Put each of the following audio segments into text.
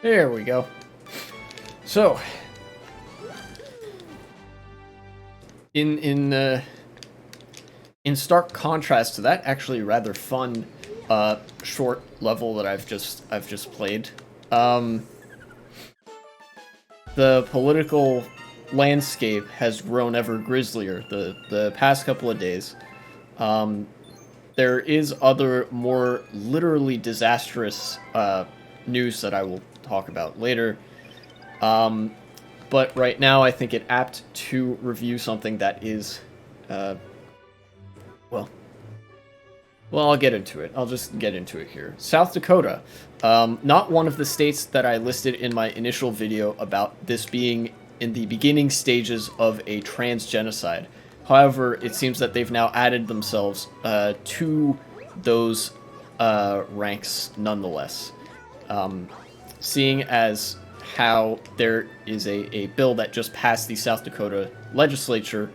There we go. So, in stark contrast to that actually rather fun short level that I've just played, the political landscape has grown ever grislier the past couple of days. There is other more literally disastrous news that I will talk about later. But right now I think it apt to review something that is, well, I'll get into it. I'll just get into it here. South Dakota, not one of the states that I listed in my initial video about this being in the beginning stages of a trans genocide. However, it seems that they've now added themselves to those ranks nonetheless. Seeing as how there is a bill that just passed the South Dakota legislature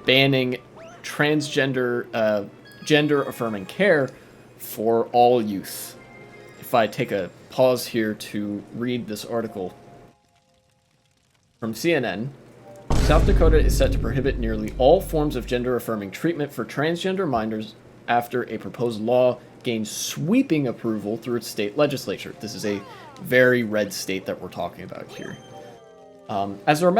banning transgender gender-affirming care for all youth. If I take a pause here to read this article from CNN, South Dakota is set to prohibit nearly all forms of gender-affirming treatment for transgender minors after a proposed law gained sweeping approval through its state legislature. This is a very red state that we're talking about here. As a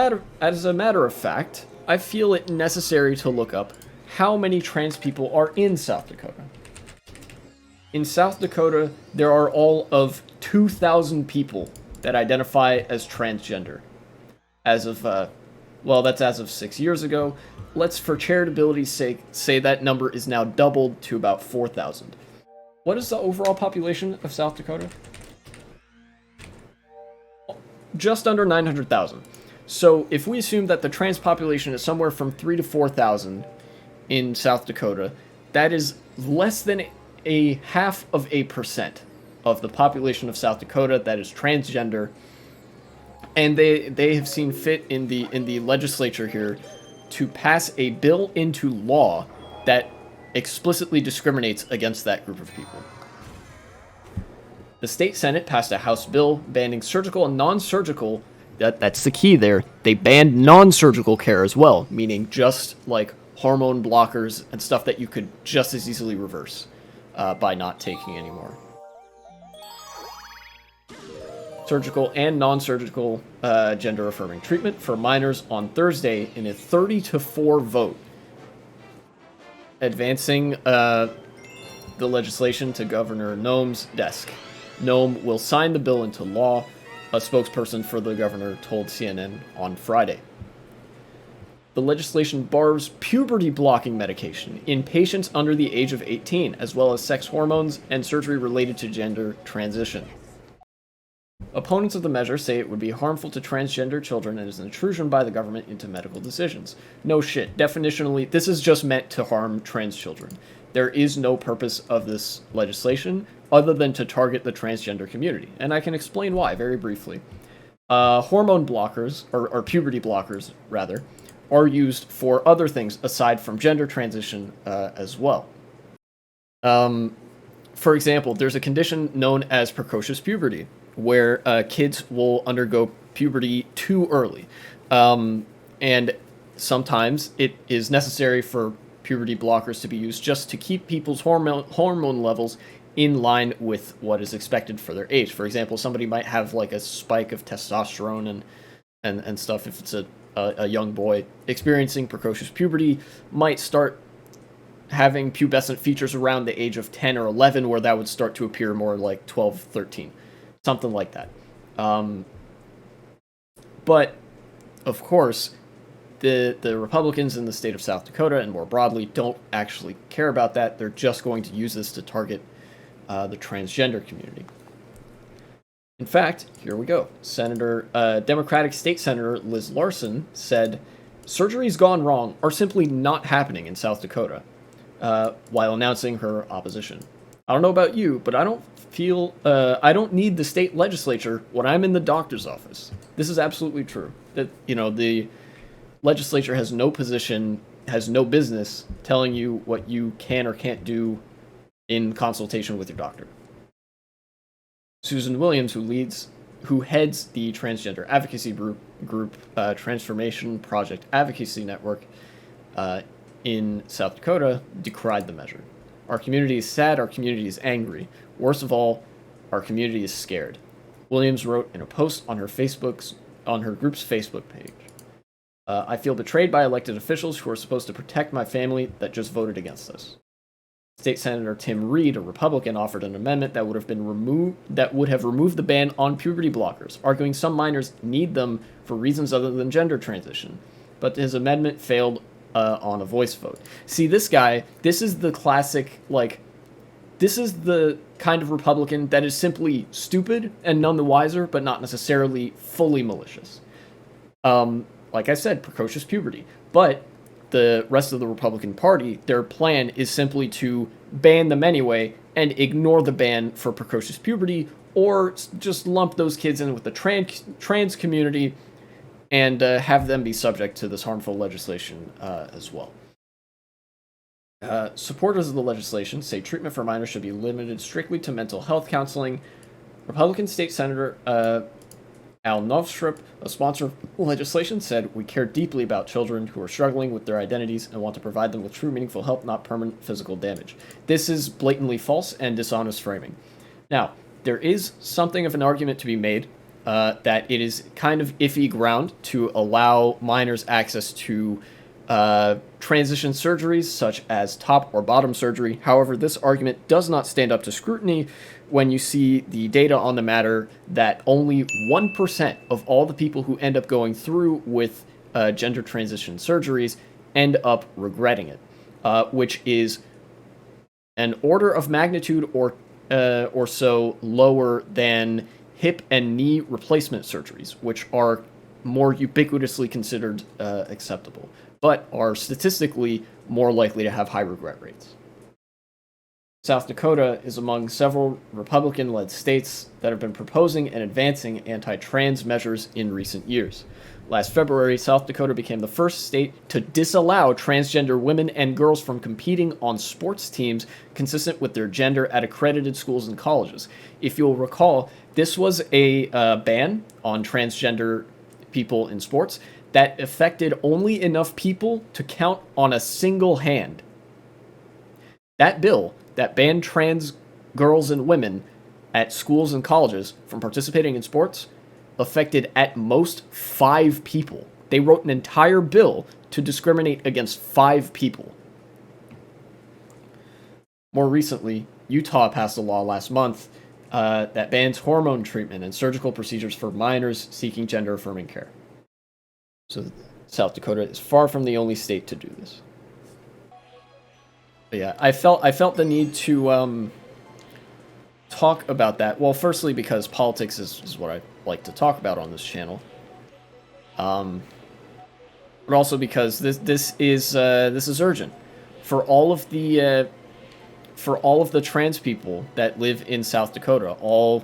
matter of fact, I feel it necessary to look up how many trans people are in South Dakota. In South Dakota, there are all of 2,000 people that identify as transgender. As of, well, that's as of 6 years ago. Let's, for charitability's sake, say that number is now doubled to about 4,000. What is the overall population of South Dakota? Just under 900,000. So if we assume that the trans population is somewhere from 3,000 to 4,000 in South Dakota, that is less than a 0.5% of the population of South Dakota that is transgender. And they have seen fit in the legislature here to pass a bill into law that explicitly discriminates against that group of people. The state Senate passed a House bill banning surgical and non-surgical, that's the key there, they banned non-surgical care as well, meaning just like hormone blockers and stuff that you could just as easily reverse by not taking anymore. Surgical and non-surgical gender-affirming treatment for minors on Thursday in a 30-4 vote, advancing the legislation to Governor Noem's desk. Noem will sign the bill into law, a spokesperson for the governor told CNN on Friday. The legislation bars puberty-blocking medication in patients under the age of 18, as well as sex hormones and surgery related to gender transition. Opponents of the measure say it would be harmful to transgender children and is an intrusion by the government into medical decisions. No shit. Definitionally, this is just meant to harm trans children. There is no purpose of this legislation other than to target the transgender community. And I can explain why very briefly. Hormone blockers, or puberty blockers, rather, are used for other things aside from gender transition as well. For example, there's a condition known as precocious puberty, where kids will undergo puberty too early. And sometimes it is necessary for puberty blockers to be used just to keep people's hormone levels in line with what is expected for their age. For example, somebody might have like a spike of testosterone and stuff if it's a young boy experiencing precocious puberty, might start having pubescent features around the age of 10 or 11, where that would start to appear more like 12, 13. Something like that. But, of course, the Republicans in the state of South Dakota, and more broadly, don't actually care about that. They're just going to use this to target the transgender community. In fact, here we go. Democratic State Senator Liz Larson said, "Surgeries gone wrong are simply not happening in South Dakota," while announcing her opposition. I don't know about you, but I don't need the state legislature when I'm in the doctor's office. This is absolutely true. That, the legislature has no position, has no business telling you what you can or can't do in consultation with your doctor. Susan Williams, who heads the transgender advocacy group Transformation Project Advocacy Network in South Dakota, decried the measure. Our community is sad. Our community is angry. Worst of all, our community is scared. Williams wrote in a post on her group's Facebook page. I feel betrayed by elected officials who are supposed to protect my family that just voted against us. State Senator Tim Reed, a Republican, offered an amendment that would have removed the ban on puberty blockers, arguing some minors need them for reasons other than gender transition. But his amendment failed on a voice vote. See, this guy, this is the classic, this is the kind of Republican that is simply stupid and none the wiser, but not necessarily fully malicious. Like I said, precocious puberty. But the rest of the Republican Party, their plan is simply to ban them anyway and ignore the ban for precocious puberty, or just lump those kids in with the trans community and have them be subject to this harmful legislation as well. Supporters of the legislation say treatment for minors should be limited strictly to mental health counseling. Republican State Senator Al Novstrup, a sponsor of legislation, said, "We care deeply about children who are struggling with their identities and want to provide them with true meaningful help, not permanent physical damage." This is blatantly false and dishonest framing. Now, there is something of an argument to be made that it is kind of iffy ground to allow minors access to transition surgeries such as top or bottom surgery. However, this argument does not stand up to scrutiny when you see the data on the matter that only 1% of all the people who end up going through with gender transition surgeries end up regretting it, which is an order of magnitude or so lower than hip and knee replacement surgeries, which are more ubiquitously considered acceptable, but are statistically more likely to have high regret rates. South Dakota is among several Republican-led states that have been proposing and advancing anti-trans measures in recent years. Last February, South Dakota became the first state to disallow transgender women and girls from competing on sports teams consistent with their gender at accredited schools and colleges. If you'll recall, this was a ban on transgender people in sports that affected only enough people to count on a single hand. That bill that banned trans girls and women at schools and colleges from participating in sports affected at most 5 people. They wrote an entire bill to discriminate against 5 people. More recently, Utah passed a law last month that bans hormone treatment and surgical procedures for minors seeking gender-affirming care. So South Dakota is far from the only state to do this. But yeah, I felt the need to talk about that. Well, firstly, because politics is what I like to talk about on this channel. But also because this is urgent for all of the trans people that live in South Dakota. All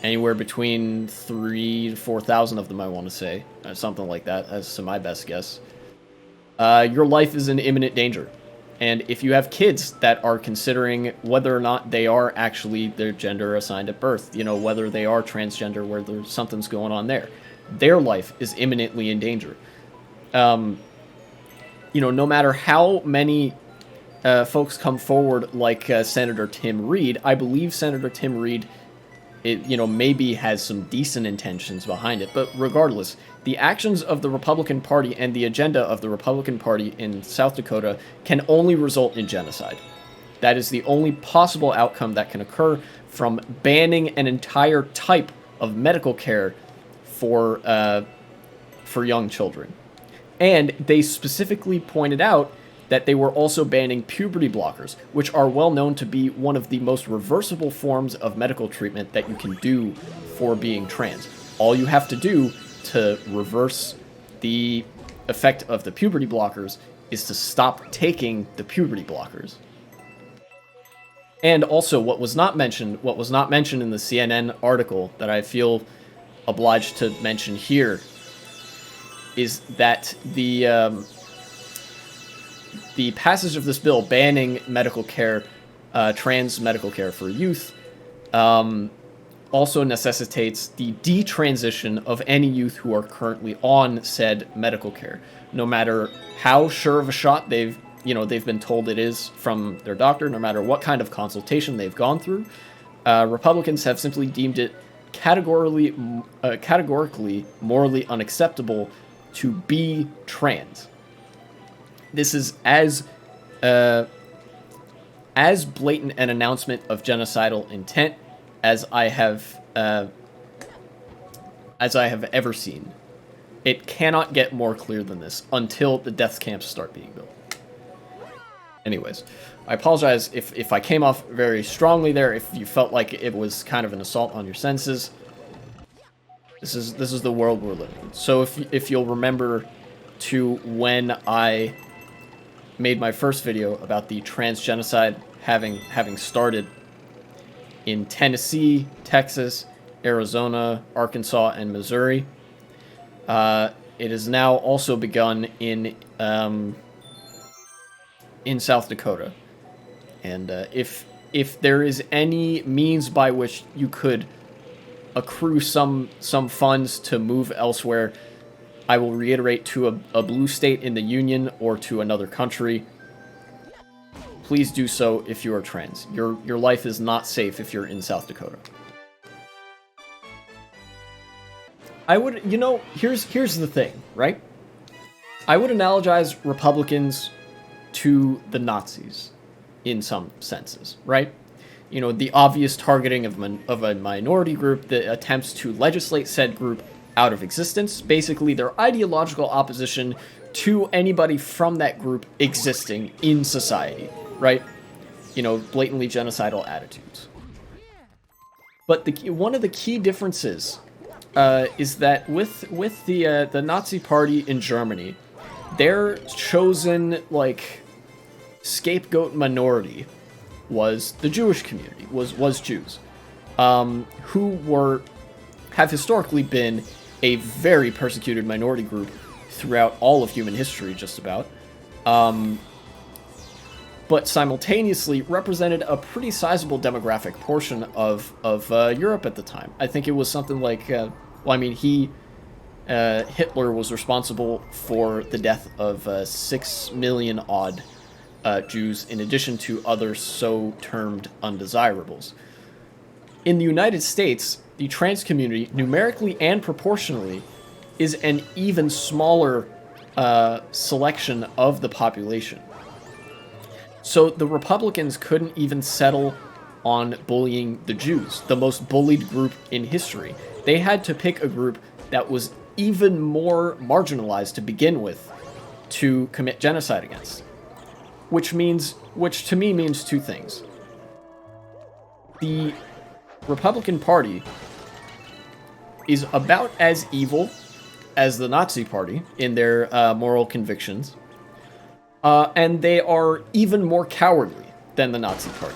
anywhere between 3,000 to 4,000 of them, I want to say, something like that, as to my best guess. Your life is in imminent danger. And if you have kids that are considering whether or not they are actually their gender assigned at birth, whether they are transgender, whether something's going on there, their life is imminently in danger. No matter how many folks come forward like Senator Tim Reed, I believe Senator Tim Reed, maybe has some decent intentions behind it, but regardless, the actions of the Republican Party and the agenda of the Republican Party in South Dakota can only result in genocide. That is the only possible outcome that can occur from banning an entire type of medical care for young children. And they specifically pointed out that they were also banning puberty blockers, which are well known to be one of the most reversible forms of medical treatment that you can do for being trans. All you have to do to reverse the effect of the puberty blockers is to stop taking the puberty blockers. And also, what was not mentioned in the CNN article that I feel obliged to mention here is that the passage of this bill banning medical care, trans medical care for youth, also necessitates the detransition of any youth who are currently on said medical care, no matter how sure of a shot they've been told it is from their doctor, no matter what kind of consultation they've gone through. Republicans have simply deemed it categorically morally unacceptable to be trans. This is as blatant an announcement of genocidal intent as I have ever seen. It cannot get more clear than this until the death camps start being built. Anyways, I apologize if I came off very strongly there, if you felt like it was kind of an assault on your senses. This is the world we're living in. So if you'll remember to when I made my first video about the trans genocide having started in Tennessee, Texas, Arizona, Arkansas, and Missouri, it has now also begun in South Dakota. And if there is any means by which you could accrue some funds to move elsewhere, I will reiterate, to a blue state in the Union or to another country, please do so if you are trans. Your life is not safe if you're in South Dakota. I would, here's the thing, right? I would analogize Republicans to the Nazis in some senses, right? The obvious targeting of a minority group, the attempts to legislate said group out of existence, basically their ideological opposition to anybody from that group existing in society, right? Blatantly genocidal attitudes. But one of the key differences is that with the Nazi Party in Germany, their chosen scapegoat minority was the Jewish community, was Jews, who have historically been a very persecuted minority group throughout all of human history, just about, but simultaneously represented a pretty sizable demographic portion of Europe at the time. I think it was something like, Hitler was responsible for the death of 6 million odd Jews, in addition to other so-termed undesirables. In the United States, the trans community, numerically and proportionally, is an even smaller selection of the population. So the Republicans couldn't even settle on bullying the Jews, the most bullied group in history. They had to pick a group that was even more marginalized to begin with to commit genocide against. Which to me means two things. The Republican Party is about as evil as the Nazi Party in their moral convictions, and they are even more cowardly than the Nazi Party.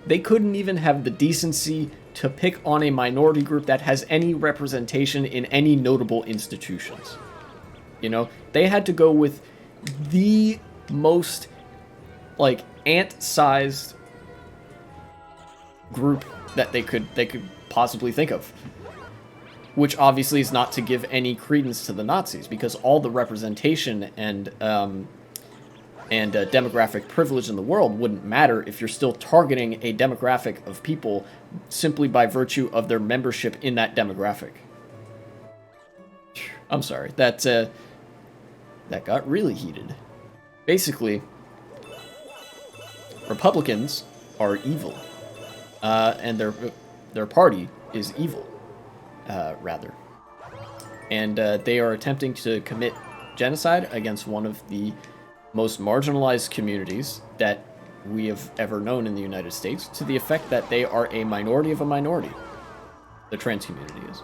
They couldn't even have the decency to pick on a minority group that has any representation in any notable institutions. They had to go with the most ant-sized group that they could possibly think of, which obviously is not to give any credence to the Nazis, because all the representation and demographic privilege in the world wouldn't matter if you're still targeting a demographic of people simply by virtue of their membership in that demographic. I'm sorry, that got really heated. Basically, Republicans are evil, and their party is evil, rather. And they are attempting to commit genocide against one of the most marginalized communities that we have ever known in the United States, to the effect that they are a minority of a minority. The trans community is.